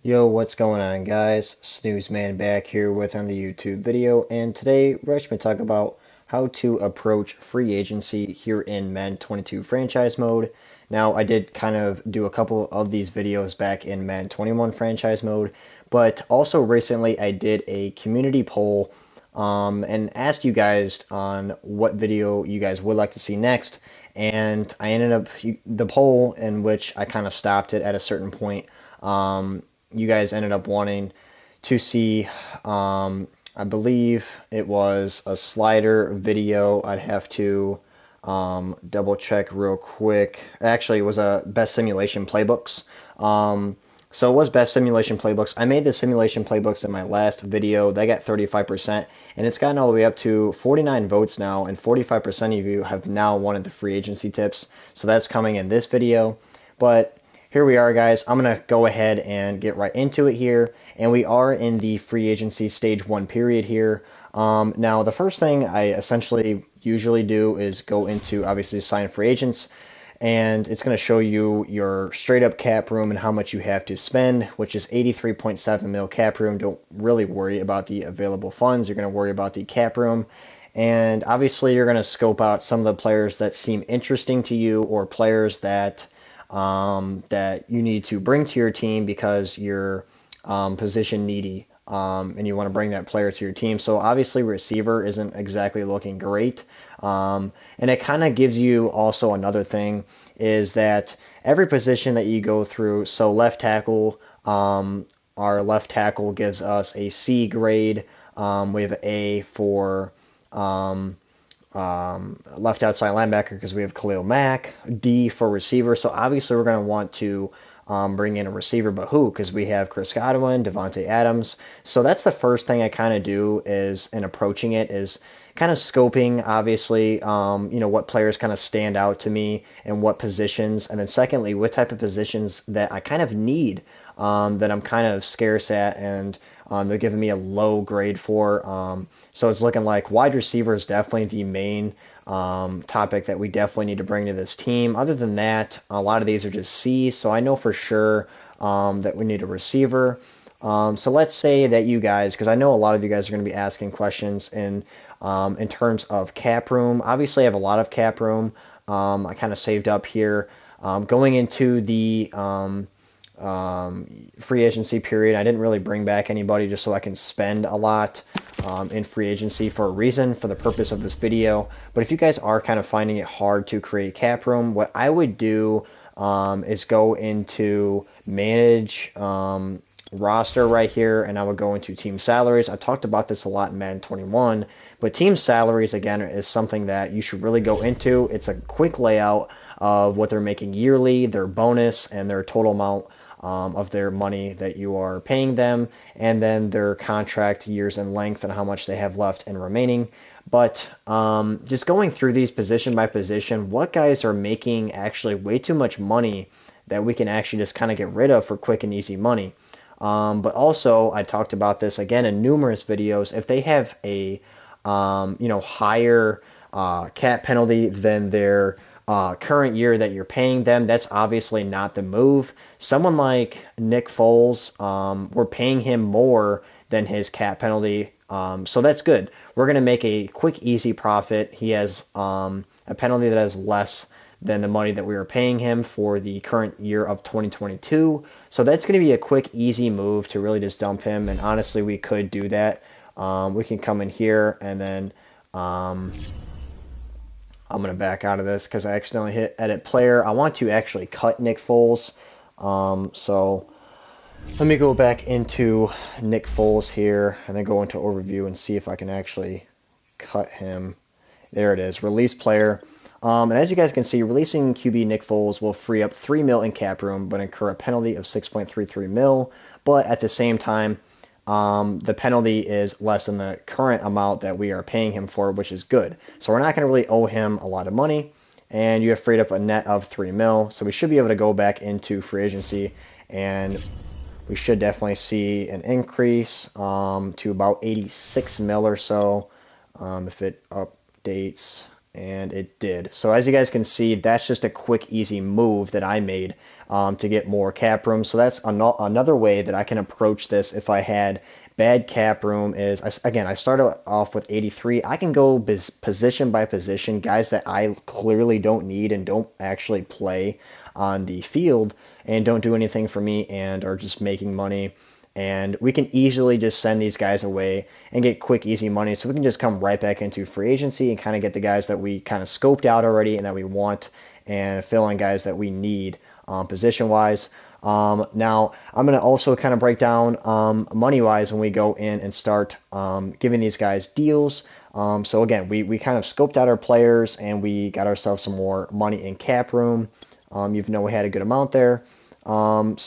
Yo, what's going on, guys? Snooze Man back here with on the YouTube video, and today we're actually going to talk about how to approach free agency here in Madden 22 franchise mode. Now, I did kind of do a couple of these videos back in Madden 21 franchise mode, but also recently I did a community poll and asked you guys on what video you guys would like to see next, and I ended up the poll in which I kind of stopped it at a certain point. You guys ended up wanting to see, I believe it was a slider video. I'd have to double check real quick. Actually, it was a best simulation playbooks. So it was best simulation playbooks. I made the simulation playbooks in my last video. They got 35%, and it's gotten all the way up to 49 votes now, and 45% of you have now wanted the free agency tips. So that's coming in this video. But here we are, guys. I'm going to go ahead and get right into it here. And we are in the free agency stage 1 period here. Now, the first thing I essentially usually do is go into, obviously, sign free agents. And it's going to show you your straight up cap room and how much you have to spend, which is 83.7 mil cap room. Don't really worry about the available funds. You're going to worry about the cap room. And obviously, you're going to scope out some of the players that seem interesting to you, or players that you need to bring to your team because you're position needy, and you want to bring that player to your team. So obviously receiver isn't exactly looking great. And it kind of gives you also another thing is that every position that you go through, so left tackle, our left tackle gives us a C grade. We have A for um, left outside linebacker because we have Khalil Mack, D for receiver. So obviously we're going to want to bring in a receiver, but who? Because we have Chris Godwin, Devontae Adams. So that's the first thing I kind of do is in approaching it is kind of scoping, obviously, what players kind of stand out to me and what positions. And then secondly, what type of positions that I kind of need, that I'm kind of scarce at, and they're giving me a low grade for. So it's looking like wide receiver is definitely the main topic that we definitely need to bring to this team. Other than that, a lot of these are just C's, so I know for sure that we need a receiver. So let's say that you guys, because I know a lot of you guys are going to be asking questions in terms of cap room. Obviously, I have a lot of cap room. I kind of saved up here. Going into the free agency period, I didn't really bring back anybody just so I can spend a lot in free agency for a reason, for the purpose of this video. But if you guys are kind of finding it hard to create cap room, what I would do is go into manage roster right here, and I would go into team salaries. I talked about this a lot in Madden 21, but team salaries, again, is something that you should really go into. It's a quick layout of what they're making yearly, their bonus, and their total amount of their money that you are paying them, and then their contract years in length and how much they have left and remaining. But just going through these position by position, what guys are making actually way too much money that we can actually just kind of get rid of for quick and easy money. But also, I talked about this again in numerous videos. If they have a higher cap penalty than their current year that you're paying them, that's obviously not the move. Someone like Nick Foles, we're paying him more than his cap penalty, so that's good. We're going to make a quick, easy profit. He has a penalty that is less than the money that we were paying him for the current year of 2022. So that's going to be a quick, easy move to really just dump him. And honestly, we could do that. We can come in here and then I'm going to back out of this because I accidentally hit edit player. I want to actually cut Nick Foles. So let me go back into Nick Foles here and then go into overview and see if I can actually cut him. There it is, release player. And as you guys can see, releasing QB Nick Foles will free up 3 mil in cap room, but incur a penalty of 6.33 mil. But at the same time, the penalty is less than the current amount that we are paying him for, which is good. So we're not going to really owe him a lot of money, and you have freed up a net of 3 mil. So we should be able to go back into free agency, and we should definitely see an increase to about 86 mil or so if it updates. And it did. So as you guys can see, that's just a quick, easy move that I made to get more cap room. So that's another way that I can approach this if I had bad cap room is, again, I started off with 83. I can go position by position, guys that I clearly don't need and don't actually play on the field and don't do anything for me and are just making money, and we can easily just send these guys away and get quick, easy money. So we can just come right back into free agency and kind of get the guys that we kind of scoped out already and that we want, and fill in guys that we need position-wise. Now, I'm going to also kind of break down money-wise when we go in and start giving these guys deals. So again, we kind of scoped out our players and we got ourselves some more money in cap room. You know, we had a good amount there. Going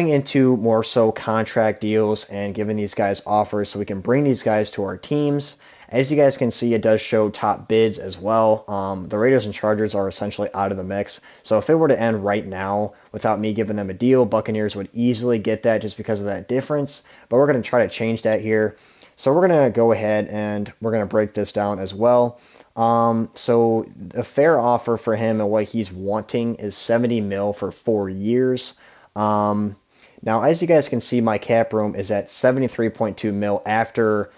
into more so contract deals and giving these guys offers so we can bring these guys to our teams. As you guys can see, it does show top bids as well. The Raiders and Chargers are essentially out of the mix. So if it were to end right now without me giving them a deal, Buccaneers would easily get that just because of that difference. But we're going to try to change that here. So we're going to go ahead and we're going to break this down as well. So the fair offer for him and what he's wanting is 70 mil for 4 years. Now, as you guys can see, my cap room is at 73.2 mil after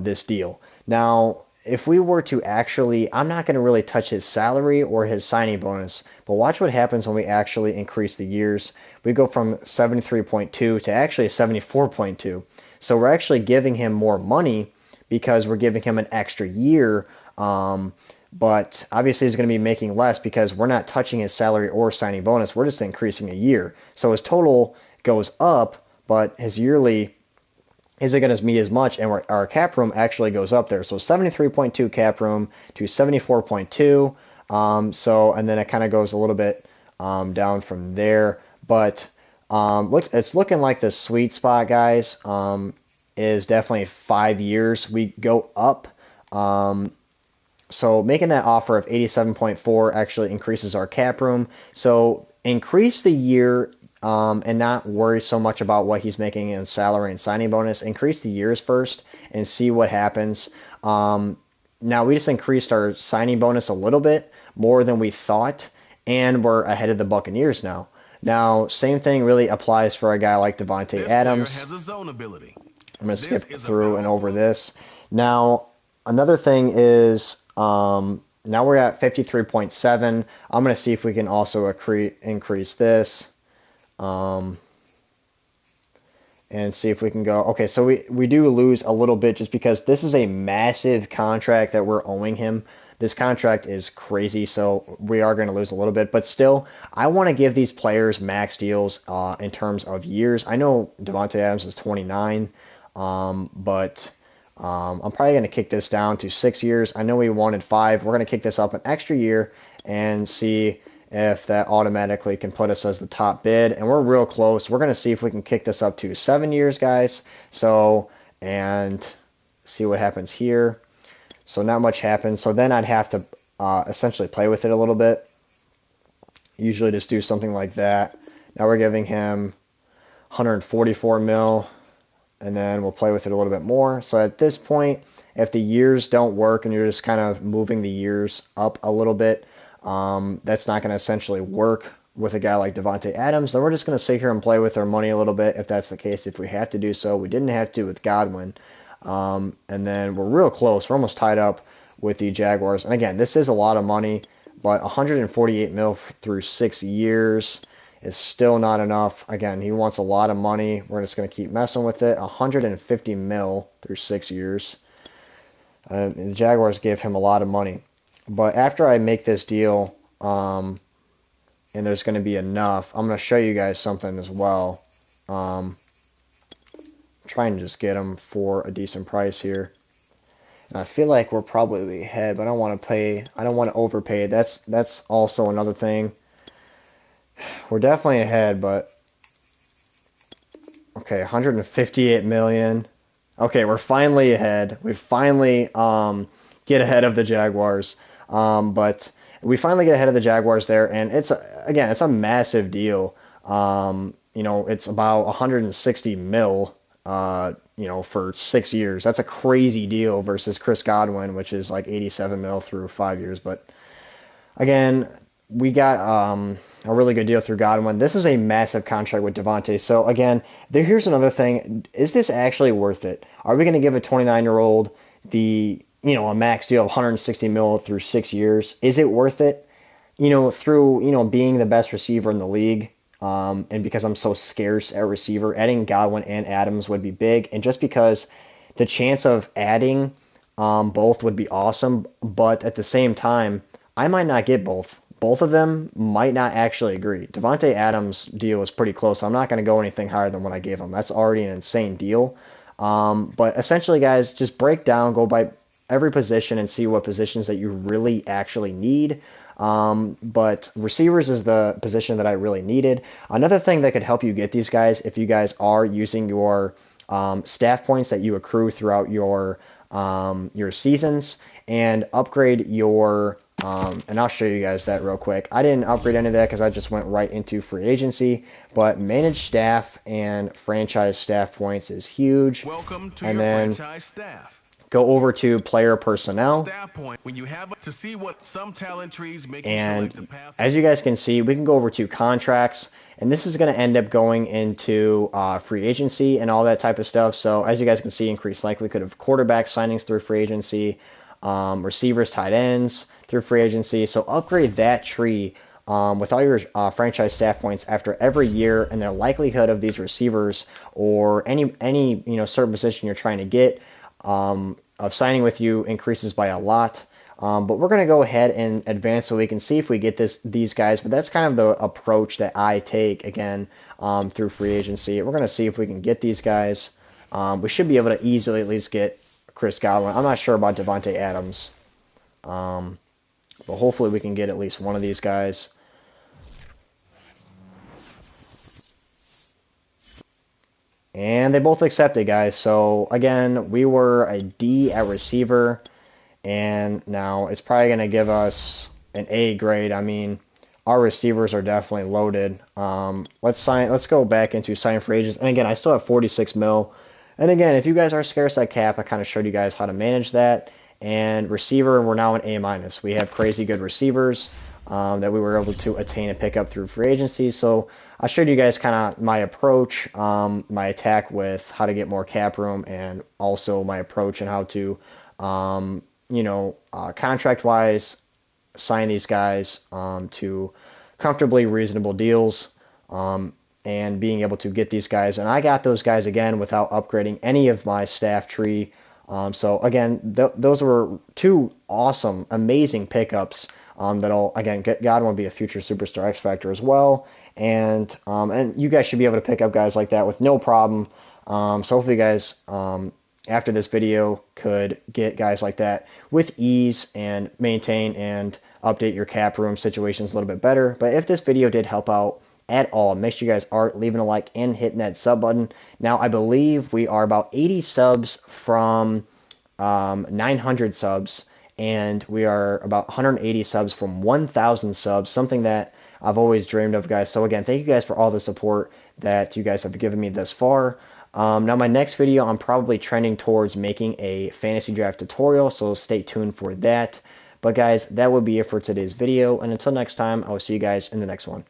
this deal. Now, if we were to actually, I'm not going to really touch his salary or his signing bonus, but watch what happens when we actually increase the years. We go from 73.2 to actually 74.2. So we're actually giving him more money because we're giving him an extra year. But obviously he's going to be making less because we're not touching his salary or signing bonus. We're just increasing a year. So his total goes up, but his yearly isn't going to be as much, and our cap room actually goes up there. So 73.2 cap room to 74.2. And then it kind of goes a little bit down from there. But it's looking like the sweet spot, guys, is definitely 5 years. We go up. So making that offer of 87.4 actually increases our cap room. So increase the year and not worry so much about what he's making in salary and signing bonus. Increase the years first and see what happens. Now we just increased our signing bonus a little bit more than we thought, and we're ahead of the Buccaneers now. Now, same thing really applies for a guy like Davante Adams. Has a zone ability. I'm going to skip through and over this. Now, another thing is now we're at 53.7. I'm going to see if we can also increase this and see if we can go. Okay, so we do lose a little bit just because this is a massive contract that we're owing him. This contract is crazy, so we are going to lose a little bit. But still, I want to give these players max deals in terms of years. I know Davante Adams is 29, but I'm probably going to kick this down to 6 years. I know we wanted 5. We're going to kick this up an extra year and see if that automatically can put us as the top bid. And we're real close. We're going to see if we can kick this up to 7 years, guys. So, and see what happens here. So not much happens. So then I'd have to essentially play with it a little bit. Usually just do something like that. Now we're giving him 144 mil. And then we'll play with it a little bit more. So at this point, if the years don't work and you're just kind of moving the years up a little bit, that's not going to essentially work with a guy like Davante Adams. Then we're just going to sit here and play with our money a little bit if that's the case, if we have to do so. We didn't have to with Godwin. And then we're real close. We're almost tied up with the Jaguars. And again, this is a lot of money, but 148 mil through 6 years is still not enough. Again, he wants a lot of money. We're just going to keep messing with it. 150 mil through 6 years. The Jaguars gave him a lot of money. But after I make this deal, and there's going to be enough, I'm going to show you guys something as well. Trying to just get him for a decent price here. And I feel like we're probably ahead, but I don't want to pay. I don't want to overpay. That's also another thing. We're definitely ahead, but okay, 158 million. Okay, we're finally ahead. We finally get ahead of the Jaguars. But we finally get ahead of the Jaguars there, and it's a massive deal. It's about 160 mil for 6 years. That's a crazy deal versus Chris Godwin, which is like 87 mil through 5 years. But again, we got a really good deal through Godwin. This is a massive contract with Devontae. So again, here's another thing. Is this actually worth it? Are we going to give a 29-year-old a max deal of 160 mil through 6 years? Is it worth it? Through being the best receiver in the league, and because I'm so scarce at receiver, adding Godwin and Adams would be big. And just because the chance of adding both would be awesome, but at the same time, I might not get both. Both of them might not actually agree. Devontae Adams' deal is pretty close, so I'm not going to go anything higher than what I gave him. That's already an insane deal. But essentially, guys, just break down, go by every position and see what positions that you really actually need. But receivers is the position that I really needed. Another thing that could help you get these guys, if you guys are using your staff points that you accrue throughout your seasons, and upgrade your and I'll show you guys that real quick. I didn't upgrade any of that because I just went right into free agency, but managed staff and franchise staff points is huge. Welcome to and your then franchise staff. Go over to player personnel. Staff point when you have to see what some talent trees make you And select a path. as you guys can see, we can go over to contracts, and this is going to end up going into free agency and all that type of stuff. So as you guys can see, increased likelihood of quarterback signings through free agency, receivers, tight ends through free agency. So upgrade that tree with all your franchise staff points after every year, and the likelihood of these receivers or any certain position you're trying to get of signing with you increases by a lot. But we're going to go ahead and advance so we can see if we get these guys. But that's kind of the approach that I take, again, through free agency. We're going to see if we can get these guys. We should be able to easily at least get Chris Godwin. I'm not sure about Devontae Adams. But hopefully we can get at least one of these guys. And they both accepted, guys. So, again, we were a D at receiver. And now it's probably going to give us an A grade. I mean, our receivers are definitely loaded. Let's go back into sign free agents. And again, I still have 46 mil. And again, if you guys are scarce at cap, I kind of showed you guys how to manage that. And receiver, we're now an A-. We have crazy good receivers that we were able to attain and pick up through free agency. So I showed you guys kind of my approach, my attack with how to get more cap room, and also my approach and how to, contract-wise, sign these guys to comfortably reasonable deals, and being able to get these guys. And I got those guys, again, without upgrading any of my staff tree. So, again, those were two awesome, amazing pickups that'll, again, Godwin will be a future superstar X Factor as well. And you guys should be able to pick up guys like that with no problem. So hopefully you guys, after this video, could get guys like that with ease and maintain and update your cap room situations a little bit better. But if this video did help out at all, make sure you guys are leaving a like and hitting that sub button. Now, I believe we are about 80 subs from 900 subs, and we are about 180 subs from 1,000 subs, something that I've always dreamed of, guys. So again, thank you guys for all the support that you guys have given me thus far. Now, my next video, I'm probably trending towards making a fantasy draft tutorial, so stay tuned for that. But guys, that would be it for today's video, and until next time, I will see you guys in the next one.